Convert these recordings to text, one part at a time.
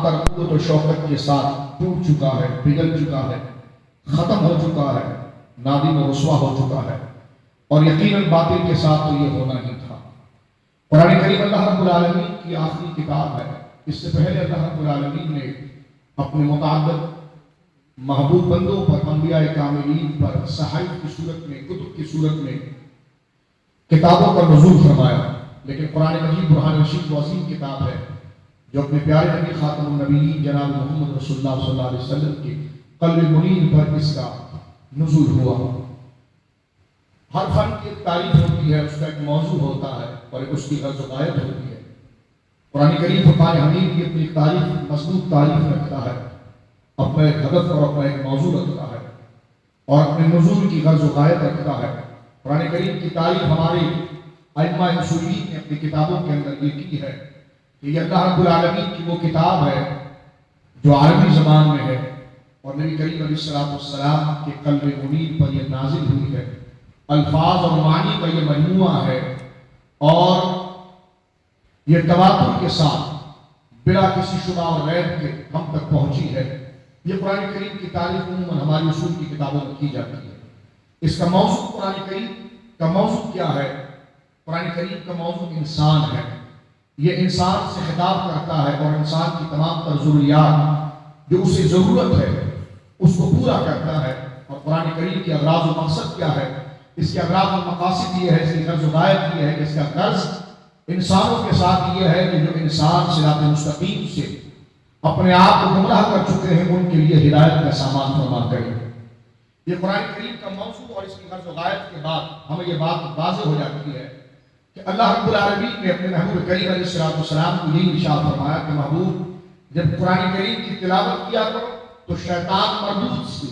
پر قوت و شوکت کے ساتھ ٹوٹ چکا ہے، بگڑ چکا ہے، ختم ہو چکا ہے، نادم و رسوا ہو چکا ہے، اور یقیناً باطل کے ساتھ تو یہ ہونا ہی تھا۔ قرآن کریم اللہ رب العالمین کی آخری کتاب ہے۔ اس سے پہلے اللہ رب العالمین نے اپنے متعدد محبوب بندوں پر، انبیاء کاملین پر صحائف کی صورت میں، کتب کی صورت میں کتابوں کا نزول فرمایا، لیکن قرآن مجید برہان رشید و عظیم کتاب ہے جو اپنے پیارے نبی خاتم النبیین جناب محمد رسول اللہ صلی اللہ علیہ وسلم کے قلب منیر پر اس کا نزول ہوا۔ ہر فن کی ایک تعریف ہوتی ہے، اس کا ایک موضوع ہوتا ہے اور ایک اس کی غرض و غایت ہوتی ہے۔ قرآن کریم فرقان حمید کی اپنی تعریف، مضبوط تعریف رکھتا ہے، اپنا ایک ہدف اور اپنا ایک موضوع رکھتا ہے اور اپنے نزول کی غرض و غایت رکھتا ہے۔ قرآن کریم کی تعریف ہمارے ائمہ اصولین نے اپنی کتابوں کے اندر یہ کی ہے کہ یہ اللہ رب العالمین کی وہ کتاب ہے جو عربی زبان میں ہے اور نبی کریم علیہ السلام کے قلب منیر پر یہ نازل ہوئی ہے، الفاظ اور معنی کا یہ مجموعہ ہے اور یہ تواتر کے ساتھ بلا کسی شبہ اور ریب کے ہم تک پہنچی ہے۔ یہ قرآن کریم کی تعریف عموماً ہماری اصول کی کتابوں میں کی جاتی ہے۔ اس کا موضوع، قرآن کریم کا موضوع کیا ہے؟ قرآن کریم کا موضوع انسان ہے۔ یہ انسان سے خطاب کرتا ہے اور انسان کی تمام تر ضروریات جو اسے ضرورت ہے اس کو پورا کرتا ہے۔ اور قرآن کریم کے اغراض و مقصد کیا ہے؟ اس کے اغراض و مقاصد یہ ہے، اس کی غرض و غایت یہ ہے کہ اس کا غرض انسانوں کے ساتھ یہ ہے کہ جو انسان صراط مستقیم سے اپنے آپ کو گمراہ کر چکے ہیں ان کے لیے ہدایت کا سامان فرما کرے۔ یہ قرآن کریم کا موضوع اور اس کی غرض و غایت کے بعد ہمیں یہ بات واضح ہو جاتی ہے کہ اللہ رب العالمین نے اپنے محبوب کریم علیہ السلام کو یہی ارشاد فرمایا کہ محبوب جب قرآن کریم کی تلاوت کیا کرو تو شیطان مردود سے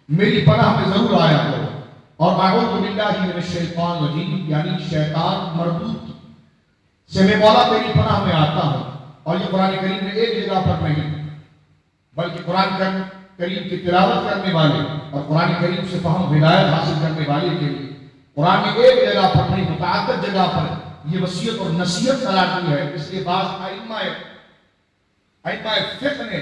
میری پناہ میں ضرور آیا کرو، اور اعوذ باللہ من الشیطان الرجیم، یعنی شیطان مردود سے میں مولا تیری پناہ میں آتا ہوں۔ اور یہ قرآن کریم نے ایک جگہ پر نہیں بلکہ قرآن کریم کی تلاوت کرنے والے اور قرآن کریم سے فہم ہدایت حاصل کرنے والے کے لیے قرآن میں ایک جگہ پر نہیں متعدد جگہ پر یہ وصیت اور نصیحت قرار دی ہے۔ اس لیے بعض ائمہ فقہ نے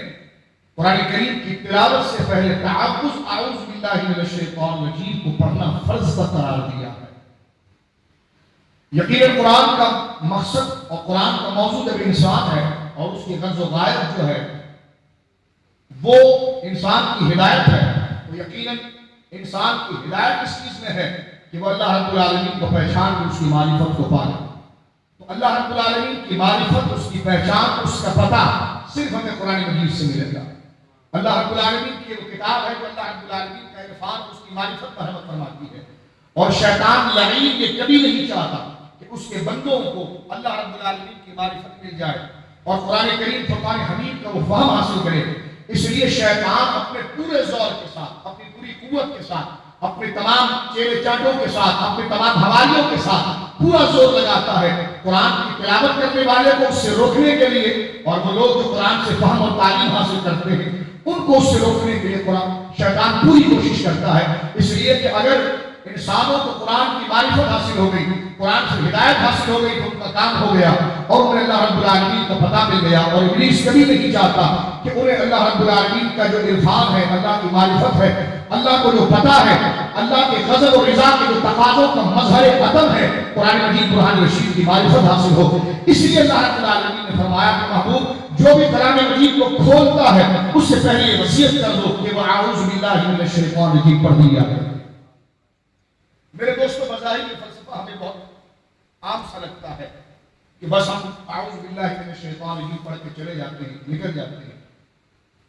قرآن کریم کی تلاوت سے پہلے تعوذ اعوذ باللہ من الشیطان الرجیم کو پڑھنا فرض قرار دیا ہے۔ یقیناً قرآن کا مقصد اور قرآن کا موضوع جب انسان ہے اور اس کی غرض و غایت جو ہے وہ انسان کی ہدایت ہے، تو یقیناً انسان کی ہدایت اس چیز میں ہے کہ وہ اللہ رب العالمین کو پہچان کے اس کی معرفت کو پائے۔ تو اللہ رب العالمین کی معرفت، اس کی پہچان، اس کا پتہ صرف ہمیں قرآن مجید سے ملے گا۔ اللہ رب العالمین کی وہ کتاب ہے جو اللہ رب العالمین کا عرفان، اس کی معرفت پر رحمت فرماتی ہے، اور شیطان لعین یہ کبھی نہیں چاہتا کہ اس کے بندوں کو اللہ رب العالمین کی معرفت مل جائے اور قرآن کریم فرقان حمید کا وہ فہم حاصل کرے۔ اس لیے شیطان اپنے پورے زور کے ساتھ، اپنی پوری قوت کے ساتھ، اپنے تمام چیلے چاٹوں کے ساتھ، اپنے تمام حوالیوں کے ساتھ پورا زور لگاتا ہے قرآن کی تلاوت کرنے والے کو اس سے روکنے کے لیے، اور وہ لوگ جو قرآن سے فہم اور تعلیم حاصل کرتے ہیں ان کو اس سے روکنے کے لیے شیطان پوری کوشش کرتا ہے۔ اس لیے کہ اگر انسانوں کو قرآن کی معرفت حاصل ہو گئی، قرآن سے ہدایت حاصل ہو گئی تو ان کا کام ہو گیا اور انہیں اللہ رب العالمین کا پتہ مل گیا۔ اور ابلیس کبھی نہیں چاہتا کہ انہیں اللہ رب العالمین کا جو عرفان ہے، اللہ کی معرفت ہے، اللہ کو جو پتہ ہے، اللہ کے غضب و رضا کے جو تقاضوں کا مظہر ادب ہے، قرآن مجید برہان رشید کی معرفت حاصل ہو۔ اس لیے اللہ رب العالمین نے فرمایا کہ محبوب جو بھی کلام مجید کو کھولتا ہے اس سے پہلے یہ وصیت کر دو کہ وہ اعوذ باللہ من الشیطان الرجیم پڑھ دیا ہے۔ میرے دوستو، بظاہر یہ فلسفہ ہمیں بہت عام سا لگتا ہے کہ بس ہم اعوذ باللہ من الشیطان الرجیم پڑھ کے چلے جاتے ہیں، نکل جاتے ہیں۔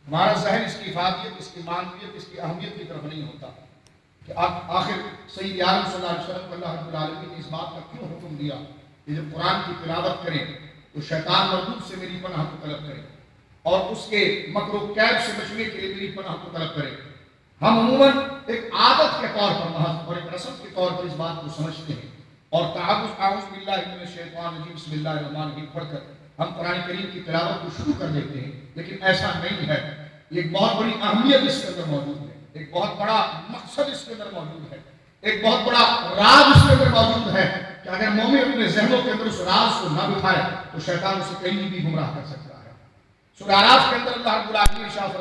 ہمارا ذہن اس کی افادیت، اس کی معنویت، اس کی اہمیت کی طرف نہیں ہوتا کہ آخر سید عالم صلی اللہ علیہ وسلم کو اللہ رب العالمین نے اس بات کا کیوں حکم دیا کہ جب قرآن کی تلاوت کریں تو شیطان مردود سے میری پناہ کو طلب کریں اور اس کے مکر و کید سے بچنے کے لیے میری پناہ کو طلب کریں۔ ہم عموماً ایک عادت کے طور پر محض اور ایک رسم کے طور پر اس بات کو سمجھتے ہیں اور تعوذ اعوذ باللہ من الشیطان الرجیم بسم اللہ الرحمن الرحیم پڑھ کر ہم قرآن کریم کی تلاوت کو شروع کر دیتے ہیں، لیکن ایسا نہیں ہے۔ ایک بہت بڑی اہمیت اس کے اندر موجود ہے، ایک بہت بڑا مقصد اس کے اندر موجود ہے، ایک بہت بڑا راز اس کے اندر موجود ہے کہ اگر مومن اپنے ذہنوں کے اندر اس راز کو نہ بٹھائے تو شیطان اسے کہیں بھی گمراہ کر سکتا ہے۔ سورہ اعراف کے اندر اللہ رب العالمین ارشاد فرماتے